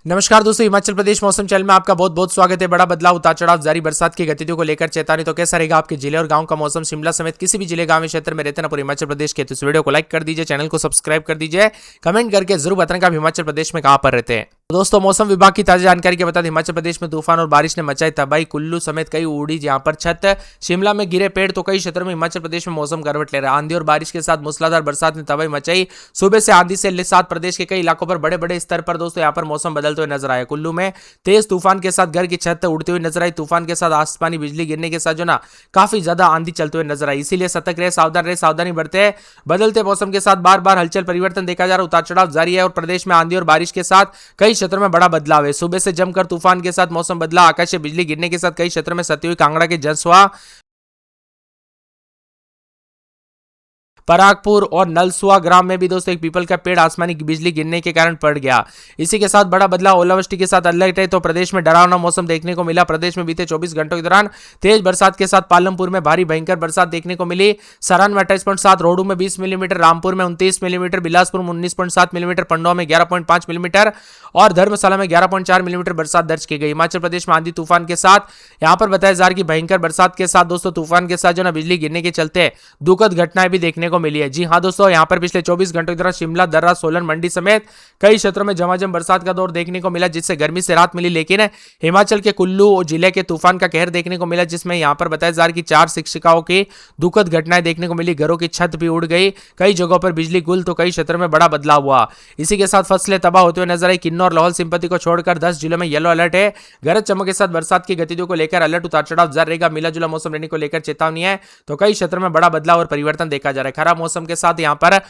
नमस्कार दोस्तों, हिमाचल प्रदेश मौसम चैनल में आपका बहुत बहुत स्वागत है। बड़ा बदलाव, उतार चढ़ाव जारी, बरसात की गतिविधियों को लेकर चेतावनी। तो कैसा रहेगा आपके जिले और गांव का मौसम? शिमला समेत किसी भी जिले गांव में क्षेत्र में रहते ना पूरे हिमाचल प्रदेश के, तो इस वीडियो को लाइक कर दीजिए, चैनल को सब्सक्राइब कर दीजिए, कमेंट करके जरूर बताएं कि आप हिमाचल प्रदेश में कहां पर रहते हैं। दोस्तों, मौसम विभाग की ताजा जानकारी के बता दें, हिमाचल प्रदेश में तूफान और बारिश ने मचाई तबाही। कुल्लू समेत कई उड़ी जहां पर छत, शिमला में गिरे पेड़, तो कई क्षेत्रों में हिमाचल प्रदेश में मौसम करवट ले रहा है। आंधी और बारिश के साथ मूसलाधार बरसात ने तबाही मचाई। सुबह से आंधी से साथ प्रदेश के कई इलाकों पर बड़े बड़े स्तर पर दोस्तों यहां पर मौसम बदलते हुए नजर आया। कुल्लू में तेज तूफान के साथ घर की छत उड़ती हुई नजर आई। तूफान के साथ आसमानी बिजली गिरने के साथ जो ना काफी ज्यादा आंधी चलते हुए नजर आई। इसीलिए सतर्क रहे, सावधान रहे, सावधानी बरते। बदलते मौसम के साथ बार बार हलचल परिवर्तन देखा जा रहा है, उतार चढ़ाव जारी है और प्रदेश में आंधी और बारिश के साथ कई क्षेत्रों में बड़ा बदलाव है। सुबह से जमकर तूफान के साथ मौसम बदला, आकाशीय बिजली गिरने के साथ कई क्षेत्रों में सती हुई कांगड़ा के जसवा, परागपुर और नलसुआ ग्राम में भी दोस्तों एक पीपल का पेड़ आसमानी बिजली गिरने के कारण पड़ गया। इसी के साथ बड़ा बदलाव, ओलावृष्टि के साथ अलर्ट है। तो प्रदेश में डरावना मौसम देखने को मिला। प्रदेश में बीते 24 घंटों के दौरान तेज बरसात के साथ पालमपुर में भारी भयंकर बरसात देखने को मिली। सरान में 28.7, रोहडू में 20 मिलीमीटर, रामपुर में 29 मिलीमीटर, बिलासपुर में 19.7 मिलीमीटर, पंडवा में 11.5 मिलीमीटर और धर्मशाला में 11.4 मिलीमीटर बरसात दर्ज की गई। हिमाचल प्रदेश में आंधी तूफान के साथ यहां पर बताया जा रहा है कि भयंकर बरसात के साथ दोस्तों तूफान के साथ जो ना बिजली गिरने के चलते दुखद घटनाएं भी देखने को मिली है। जी हां दोस्तों, यहां पर पिछले 24 घंटों के दौरान शिमला, दर्रा, सोलन, मंडी समेत कई क्षेत्रों में झमाझम बरसात का दौर देखने को मिला, जिससे गर्मी से राहत मिली। लेकिन हिमाचल के कुल्लू जिले के तूफान का कहर देखने को मिला, जिसमें यहां पर बताया जा रहा है कि 4 शिक्षिकाओं की दुखद घटनाएं देखने को मिली। घरों की छत भी उड़ गई, कई जगहों पर बिजली गुल, तो कई क्षेत्रों में बड़ा बदलाव हुआ। इसी के साथ फसलें तबाह होते हुए नजर आई। किन्नौर, लाहौल स्पीति को छोड़कर 10 जिलों में येलो अलर्ट है। गरज चमक के साथ बरसात की गतिविधियों को लेकर अलर्ट, उतार चढ़ाव जारी रहेगा। मिला जुला मौसम रहने को लेकर चेतावनी है। तो कई क्षेत्रों में बड़ा बदलाव और परिवर्तन देखा जा रहा है। खराब मौसम के साथ यहां पर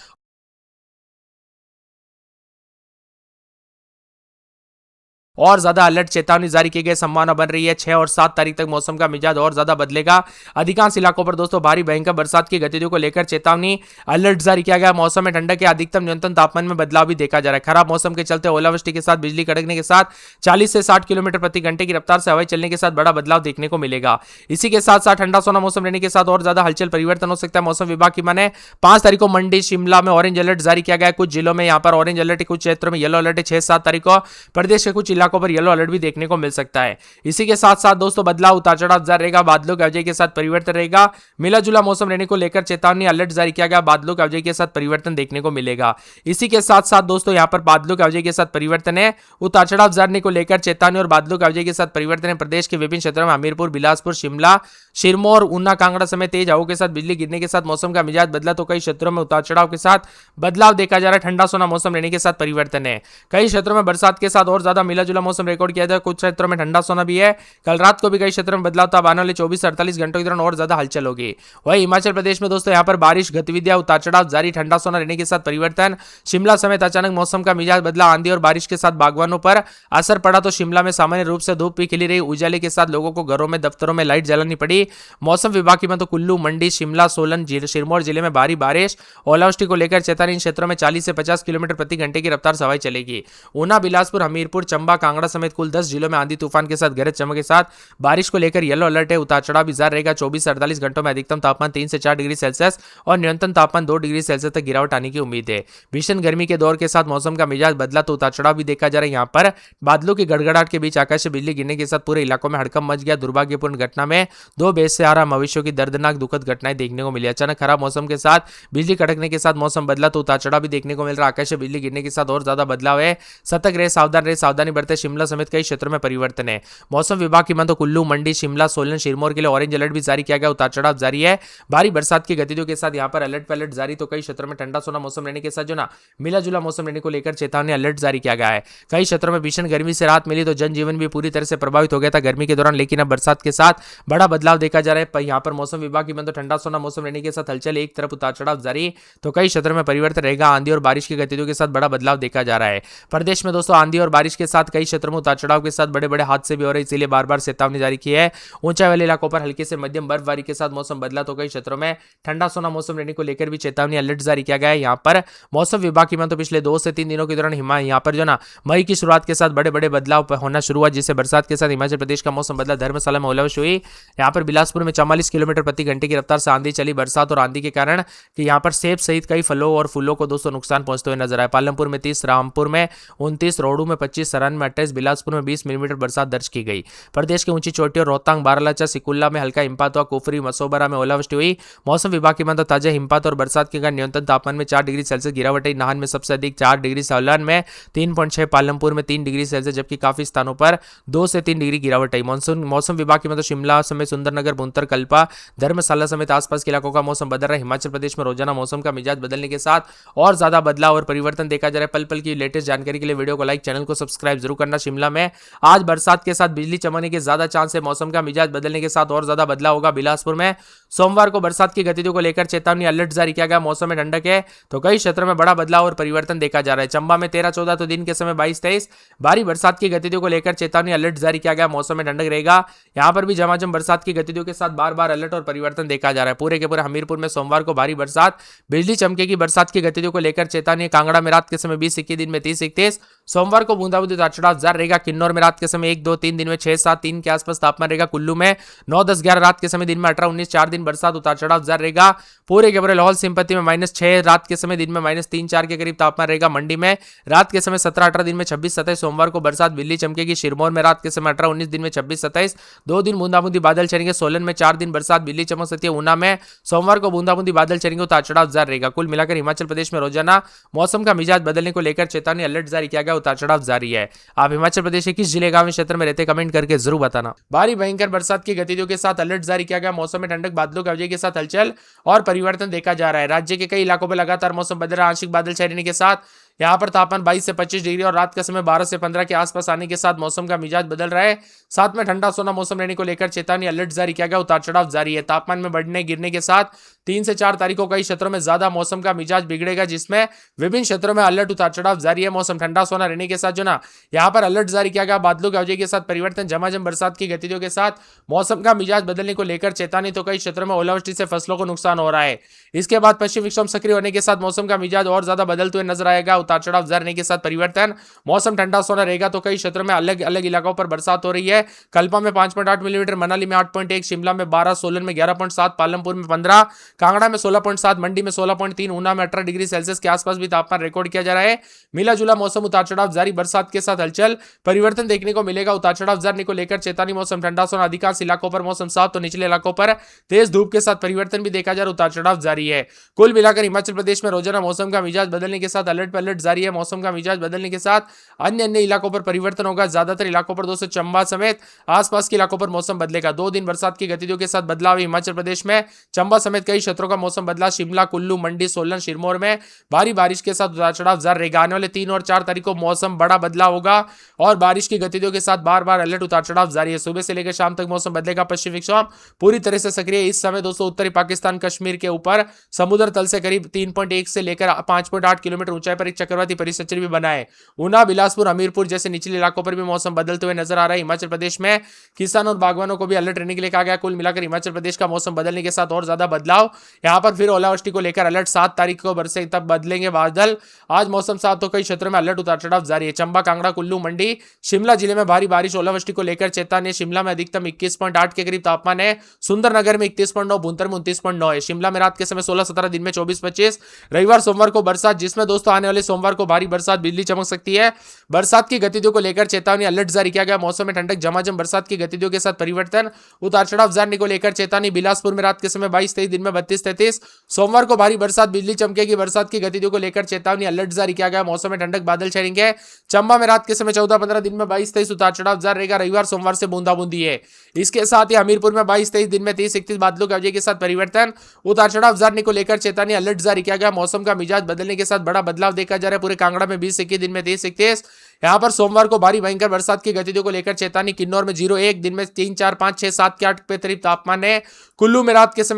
और ज्यादा अलर्ट चेतावनी जारी की गई संभावना बन रही है। 6 और 7 तारीख तक मौसम का मिजाज और ज्यादा बदलेगा। अधिकांश इलाकों पर दोस्तों भारी भयंकर बरसात की गतिविधियों को लेकर चेतावनी, अलर्ट जारी किया गया। मौसम में ठंडक के अधिकतम न्यूनतम तापमान में बदलाव भी देखा जा रहा है। खराब मौसम के चलते ओलावृष्टि के साथ बिजली कड़कने के साथ 40 से 60 किलोमीटर प्रति घंटे की रफ्तार से हवाएं चलने के साथ बड़ा बदलाव देखने को मिलेगा। इसी के साथ साथ ठंडा सोना मौसम रहने के साथ और ज्यादा हलचल परिवर्तन हो सकता है। मौसम विभाग की माने 5 तारीख को मंडी, शिमला में ऑरेंज अलर्ट जारी किया गया है। कुछ जिलों में यहां पर ऑरेंज अलर्ट, कुछ क्षेत्रों में येलो अलर्ट है। 6-7 तारीख को प्रदेश के कुछ इलाकों पर येलो अलर्ट भी देखने को मिल सकता है। इसी के साथ साथ दोस्तों बदलाव, उतार चढ़ाव जारी रहेगा। बादलों के अवजय के साथ परिवर्तन रहेगा। मिला जुला मौसम रहने को लेकर चेतावनी, अलर्ट जारी किया गया। बादलों के अवजय के साथ परिवर्तन देखने को मिलेगा। इसी के साथ साथ दोस्तों यहां पर बादलों के अवजय के साथ परिवर्तन है, उतार चढ़ाव जारी को लेकर चेतावनी और बादलों के अवजय के साथ परिवर्तन है। प्रदेश के विभिन्न क्षेत्रों में हमीरपुर, बिलासपुर, शिमला, सिरमौर, ऊना, कांगड़ा समेत तेज हवाओं के साथ बिजली गिरने के साथ मौसम का मिजाज बदला, तो कई क्षेत्रों में उतार चढ़ाव के साथ बदलाव देखा जा रहा है। ठंडा सोना मौसम रहने के साथ परिवर्तन है। कई क्षेत्रों में बरसात के साथ और ज्यादा मिला जुला मौसम रिकॉर्ड किया जाए। कुछ क्षेत्रों में ठंडा सोना भी है। कल रात को भी कई क्षेत्रों में बदलाव था। आने वाले 24 से 48 घंटों के दौरान और ज्यादा हलचल होगी। वही हिमाचल प्रदेश में दोस्तों यहां पर बारिश गतिविधियां, उतार चढ़ाव जारी, ठंडा सोना रहने के साथ परिवर्तन। शिमला समेत अचानक मौसम का मिजाज बदला। आंधी और बारिश के साथ बागवानों पर असर पड़ा, तो शिमला में सामान्य रूप से धूप भी खिली रही। उजाले के साथ लोगों को घरों में, दफ्तरों में लाइट जलानी पड़ी। मौसम विभाग की में तो कुल्लू, मंडी, शिमला, सोलन, सिरमौर जिले में भारी बारिश, ओलावृष्टि को लेकर चेतावनी। इन क्षेत्रों में 40 से 50 किलोमीटर प्रति घंटे की रफ्तार से हवाएं चलेगी। ऊना, बिलासपुर, हमीरपुर, चंबा, कांगड़ा समेत कुल 10 जिलों में आंधी तूफान के साथ गरज चमक के साथ बारिश को लेकर येलो अलर्ट है। उतार चढ़ाव भी जारी रहेगा। 24 से 48 घंटों में अधिकतम तापमान 3 से 4 डिग्री सेल्सियस और न्यूनतम तापमान 2 डिग्री सेल्सियस तक गिरावट आने की उम्मीद है। भीषण गर्मी के दौर के साथ मौसम का मिजाज बदला, तो उतार चढ़ाव भी देखा जा रहा है। यहाँ पर बादलों की गड़गड़ाहट के बीच आकाश से बिजली गिरने के साथ पूरे इलाकों में हड़कंप मच गया। दुर्भाग्यपूर्ण घटना में 2 बेसहारा मवेशियों की दर्दनाक दुखद घटनाएं देखने को मिली। अचानक खराब मौसम के साथ बिजली कड़कने के साथ मौसम बदला, तो उतार चढ़ाव भी देखने को मिल रहा है। आकाश से बिजली गिरने के साथ और ज्यादा बदलाव है। सतर्क रहे, सावधान रहे, सावधानी बरते। शिमला समेत कई क्षेत्रों में परिवर्तन है। मौसम विभाग की माने तो कुल्लू, मंडी, शिमला, सोलन, सिरमौर के लिए ऑरेंज अलर्ट भी जारी किया गया। उतार चढ़ाव जारी है। भारी बरसात की गतिविधियों के साथ यहां पर अलर्ट पे अलर्ट जारी, तो कई क्षेत्रों में ठंडा सोना मौसम रहने के साथ जो ना मिला जुला मौसम रहने को लेकर चेतावनी, अलर्ट जारी किया गया है। कई क्षेत्रों में भीषण गर्मी से राहत मिली, तो जनजीवन भी पूरी तरह से प्रभावित हो गया था गर्मी के दौरान। लेकिन अब बरसात के साथ बड़ा बदलाव देखा जा रहा है। यहाँ पर मौसम विभाग की माने तो ठंडा सोना मौसम रहने के साथ हलचल, एक तरफ उतार चढ़ाव जारी, तो कई क्षेत्रों में परिवर्तन रहेगा। आंधी और बारिश की गतिविधियों के साथ बड़ा बदलाव देखा जा रहा है। प्रदेश में दोस्तों आंधी और बारिश के साथ कई क्षेत्रों में उतार चढ़ाव के साथ बड़े बड़े हादसे भी हो रहे हैं, इसलिए बार बार चेतावनी जारी की है। ऊंचाई वाले इलाकों पर हल्के से मध्यम बर्फबारी के साथ मौसम बदला, तो कई क्षेत्रों में ठंडा सोना मौसम रहने को लेकर भी चेतावनी, अलर्ट जारी किया गया है। यहाँ पर मौसम विभाग की माने तो पिछले 2 से 3 दिनों के दौरान यहाँ पर जो ना मई की शुरुआत के साथ बड़े बड़े बदलाव होना शुरू हुआ, जिससे बरसात के साथ हिमाचल प्रदेश का मौसम बदला। धर्मशाला में ओलावृष्टि हुई, यहाँ पर बिलासपुर में 44 किलोमीटर प्रति घंटे की रफ्तार से आंधी चली। बरसात और आंधी के कारण कि यहाँ पर सेब सहित कई फलों और फूलों को दोस्तों नुकसान पहुंचते हुए नजर आए। पालमपुर में 30, रामपुर में 29, रोहडू में 25, सरान में 28, बिलासपुर में 20 मिलीमीटर बरसात दर्ज की गई। प्रदेश की ऊंची चोटियों रोहतांग, बारालाचा, सिकुल्ला में हल्का हिमपात हुआ। कुफरी, मसोबरा में ओलावृष्टि हुई। मौसम विभाग के मुताबिक ताजा हिमपात और बरसात के कारण न्यूनतम तापमान में 4 डिग्री सेल्सियस गिरावट आई। नाहन में सबसे अधिक 4 डिग्री, सोलन में 3.6, पालमपुर में 3 डिग्री सेल्सियस, जबकि काफी स्थानों पर 2 से 3 डिग्री गिरावट आई। मौसम विभाग के मुताबिक शिमला समेत सुंदरनगर, बुंतर, कल्पा, धर्मशाला समेत आसपास के इलाकों का मौसम बदल रहा है। हिमाचल प्रदेश में रोजाना मौसम का मिजाज बदलने के साथ और ज्यादा बदलाव और परिवर्तन देखा जा रहा है। पल पल की लेटेस्ट जानकारी के लिए वीडियो को लाइक, चैनल को सब्सक्राइब जरूर करना। शिमला में आज बरसात के साथ बिजली चमकने के ज्यादा चांस है। मौसम का मिजाज बदलने के साथ और ज्यादा बदलाव होगा। बिलासपुर में सोमवार को बरसात की गतिविधियों को लेकर चेतावनी अलर्ट जारी किया गया। मौसम में ठंडक है तो कई क्षेत्रों में बड़ा बदलाव और परिवर्तन देखा जा रहा है। चंबा में 13-14 तो दिन के समय 22-23 भारी बरसात की गतिविधियों को लेकर चेतावनी अलर्ट जारी किया गया। मौसम में ठंडक रहेगा। यहां पर भी झमाझम बरसात की गतिविधियों के साथ बार बार अलर्ट और परिवर्तन देखा जा रहा है। पूरे के पूरे हमीरपुर में सोमवार को भारी बरसात, बिजली चमकेगी। बरसात की गतिविधियों को लेकर चेतावनी। कांगड़ा में रात के समय 20-21, दिन में 30-31। सोमवार को बूंदाबांदी उतार चढ़ाव जारी रहेगा। किन्नौर में रात के समय 1-2-3, दिन में 6-7-3 के आसपास तापमान रहेगा। कुल्लू में 9-10-11 रात के समय, दिन में 18-19, 4 दिन बरसात उतार चढ़ाव जारी रहेगा। पूरे के पूरे लाहौल स्पीति में -6 रात के समय, दिन में -3-4 के करीब तापमान रहेगा। मंडी में रात के समय 17-18, दिन में 26-27 सोमवार को बरसात, बिजली चमकेगी। सिरमौर में रात के समय 18-19, दिन में 26-27 2 दिन बूंदाबूंदी बादल चलेंगे। सोलन में 4 दिन बरसात, बिजली चमक सकती है। ऊना में सोमवार को बूंदाबूंदी बादल चलेंगे, उतार चढ़ाव जारी रहेगा। कुल मिलाकर हिमाचल प्रदेश में रोजाना मौसम का मिजाज बदलने को लेकर चेतावनी अलर्ट जारी किया गया, उतार चढ़ाव जारी है। आप हिमाचल प्रदेश के किस जिले, गांव, क्षेत्र में रहते, कमेंट करके जरूर बताना। भारी भयंकर बरसात की गतिविधियों के साथ अलर्ट जारी किया गया। मौसम में ठंडक, बादलों की अवधि के साथ हलचल और परिवर्तन देखा जा रहा है। राज्य के कई इलाकों में लगातार मौसम बदल रहा है। आंशिक बादल छाने के साथ यहां पर तापमान 22 से 25 डिग्री और रात का समय 12 से 15 के आसपास आने के साथ मौसम का मिजाज बदल रहा है। साथ में ठंडा सोना मौसम रहने को लेकर चेतावनी अलर्ट जारी किया गया, उतार चढ़ाव जारी है। तापमान में बढ़ने गिरने के साथ 3 से 4 तारीख को कई क्षेत्रों में ज्यादा मौसम का मिजाज बिगड़ेगा, जिसमें विभिन्न क्षेत्रों में अलर्ट उतार चढ़ाव जारी है। मौसम ठंडा सोना रहने के साथ जो ना यहाँ पर अलर्ट जारी किया गया। बादलों की अवधि के साथ परिवर्तन, झमाझम बरसात की गतिविधियों के साथ मौसम का मिजाज बदलने को लेकर चेतावनी। तो कई क्षेत्रों में ओलावृष्टि से फसलों को नुकसान हो रहा है। इसके बाद पश्चिम विक्षोभ सक्रिय होने के साथ मौसम का मिजाज और ज्यादा बदलते हुए नजर आएगा। उतार चढ़ाव जारी के साथ परिवर्तन, मौसम ठंडा सोना रहेगा। तो कई क्षेत्रों में अलग अलग इलाकों पर बरसात हो रही है। कल्पा में 5.8 मिलीमीटर, मनाली में 8.1, शिमला में 12, सोलन में 11.7, पालमपुर में 15, कांगड़ा में 16.7, मंडी में 16.3, ऊना में 18 डिग्री सेल्सियस के आसपास भी तापमान रिकॉर्ड किया जा रहा है। मिला जुला मौसम, उतार चढ़ाव जारी, बरसात के साथ हलचल परिवर्तन देखने को मिलेगा। उतार चढ़ाव जारी को लेकर चेतावनी। मौसम ठंडा सोना, अधिकांश इलाकों पर मौसम साफ, तो निचले इलाकों पर तेज धूप के साथ परिवर्तन भी देखा जा रहा है। उतार चढ़ाव जारी है। कुल मिलाकर हिमाचल प्रदेश में रोजाना मौसम का मिजाज बदलने के साथ अलर्ट पर अलर्ट जारी है। मौसम का मिजाज बदलने के साथ अन्य इलाकों पर परिवर्तन होगा। ज्यादातर इलाकों पर दोस्तों चंबा समेत आसपास के इलाकों पर मौसम बदलेगा। 2 दिन बरसात की गतिविधियों के साथ बदलाव। हिमाचल प्रदेश में चंबा समेत कई क्षेत्रों का मौसम बदला। शिमला, कुल्लू, मंडी, सोलन, सिरमौर में भारी बारिश के साथ उतार चढ़ाव जारी रहेगा। आने वाले 3 और 4 तारीख को मौसम बड़ा बदलाव होगा और बारिश की गतिविधियों के साथ बार बार अलर्ट, उतार चढ़ाव जारी है। सुबह से लेकर शाम तक मौसम बदलेगा। पश्चिम विक्षोभ पूरी तरह से सक्रिय है। इस समय दोस्तों उत्तरी पाकिस्तान कश्मीर के ऊपर समुद्र तल से करीब 3.1 से लेकर 5.8 किलोमीटर ऊंचाई पर एक चक्रवाती परिसंचरण भी बना है। ऊना, बिलासपुर, हमीरपुर जैसे निचले इलाकों पर भी मौसम बदलते हुए नजर आ रहा है। हिमाचल प्रदेश में किसानों और बागवानों को भी अलर्ट रहने के लिए कहा गया। कुल मिलाकर हिमाचल प्रदेश का मौसम बदलने के साथ और ज्यादा बदलाव। यहां पर फिर ओलावृष्टि को लेकर अलर्ट। 7 तारीख को बरसे तब बदलेंगे बादल। आज मौसम साफ, तो कई क्षेत्रों में अलर्ट, उतार चढ़ाव जारी है। चंबा, कांगड़ा, कुल्लू, मंडी, शिमला जिले में भारी बारिश, ओलावृष्टि को लेकर चेतावनी। शिमला में अधिकतम 21.8 के करीब तापमान है। सुंदरनगर में 31.9, बुंतर में 29.9 है। शिमला में रात के समय 16-17, दिन में 24-25। रविवार सोमवार को बरसात, जिसमें दोस्तों आने वाले सोमवार को भारी बरसात, बिजली चमक सकती है। बरसात की गतिविधियों को लेकर चेतावनी अलर्ट जारी किया गया। मौसम में ठंडक, झमाझम बरसात की गतिविधियों के साथ परिवर्तन, उतार चढ़ाव जारी को लेकर चेतावनी। बिलासपुर में रात के समय 22-23, दिन में 32-33। सोमवार को भारी बरसात, बिजली चमकेगी। बरसात की गतिविधियों को लेकर चेतावनी अलर्ट जारी किया गया। मौसम में ठंडक, बादल छाएंगे। चंबा में रात के समय 14-15, दिन में 22-23, उतार चढ़ाव जारी रहेगा। रविवार सोमवार से बूंदाबूंदी है। इसके साथ ही हमीरपुर में 22-23, दिन में 30-31, बादलों की अवधि के साथ परिवर्तन, उतार चढ़ाव जारी को लेकर चेतावनी अलर्ट जारी किया गया। मौसम का मिजाज बदलने के साथ बड़ा बदलाव देखा जा रहा है। पूरे कांगड़ा में 20-21, दिन में 30-31। यहां पर सोमवार को भारी भयंकर बरसात की गतिविधियों को लेकर चेतावनी। किन्नौर में 0-1, दिन में 3, 4, 5, 6, 7 के 8 पे करीब तापमान है। कुल्लू में रात के समय